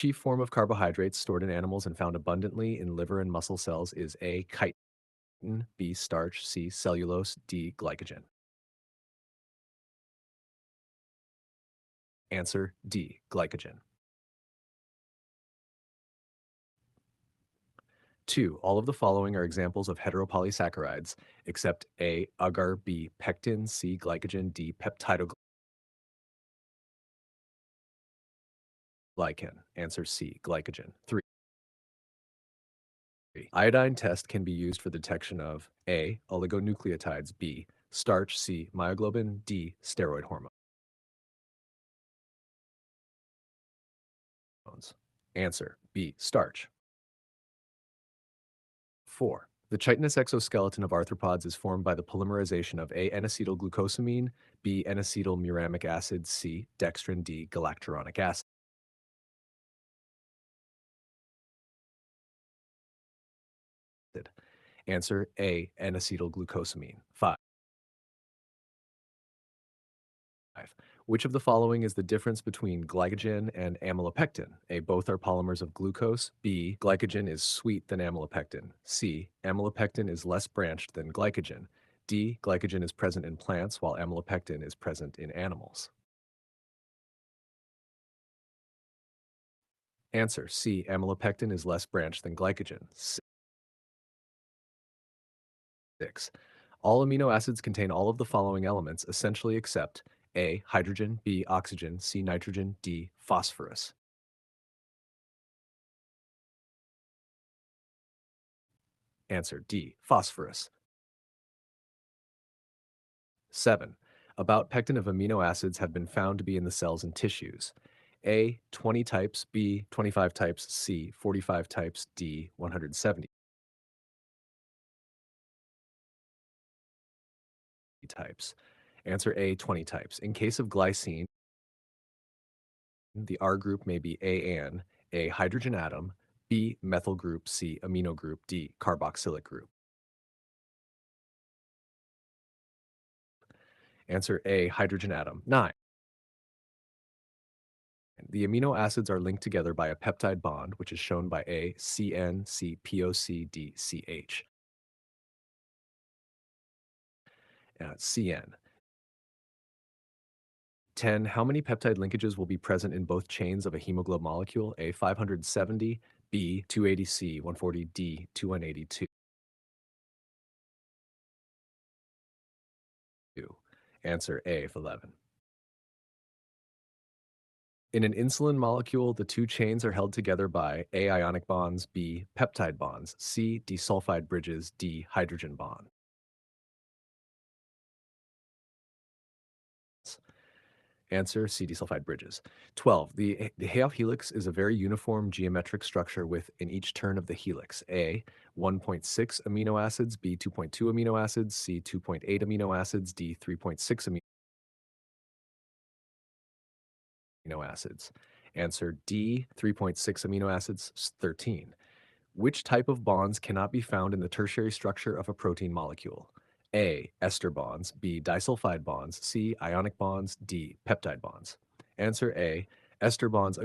Chief form of carbohydrates stored in animals and found abundantly in liver and muscle cells is A. Chitin, B. Starch, C. Cellulose, D. Glycogen. Answer D. Glycogen. 2. All of the following are examples of heteropolysaccharides, except A. Agar, B. Pectin, C. Glycogen, D. Peptidoglycan. Answer C. Glycogen. 3. Iodine test can be used for the detection of A. Oligonucleotides, B. Starch, C. Myoglobin, D. Steroid hormones. Answer B. Starch. 4. The chitinous exoskeleton of arthropods is formed by the polymerization of A. N-acetylglucosamine, B. N-acetylmuramic acid, C. Dextrin, D. Galacturonic acid. Answer A. N-acetylglucosamine. 5. Which of the following is the difference between glycogen and amylopectin? A. Both are polymers of glucose. B. Glycogen is sweet than amylopectin. C. Amylopectin is less branched than glycogen. D. Glycogen is present in plants while amylopectin is present in animals. Answer C. Amylopectin is less branched than glycogen. 6. All amino acids contain all of the following elements essentially except A. Hydrogen, B. Oxygen, C. Nitrogen, D. Phosphorus. Answer D. Phosphorus. 7. About pectin of amino acids have been found to be in the cells and tissues. A. 20 types, B. 25 types, C. 45 types, D. 170 types. Answer A. 20 types. In case of glycine, the R group may be A hydrogen atom, B methyl group, C amino group, D carboxylic group. Answer A hydrogen atom. 9. The amino acids are linked together by a peptide bond, which is shown by A CN, C POC, D CH. CN. 10. How many peptide linkages will be present in both chains of a hemoglobin molecule? A 570, B 280, C 140, D 2182. Answer A 11. In an insulin molecule, the two chains are held together by A ionic bonds, B peptide bonds, C disulfide bridges, D hydrogen bonds. Answer C disulfide bridges. 12. The half helix is a very uniform geometric structure with in each turn of the helix A 1.6 amino acids, B 2.2 amino acids, C 2.8 amino acids, D 3.6 amino acids. Answer D 3.6 amino acids. 13. Which type of bonds cannot be found in the tertiary structure of a protein molecule? A. Ester bonds, B. Disulfide bonds, C. Ionic bonds, D. Peptide bonds. Answer A. Ester bonds.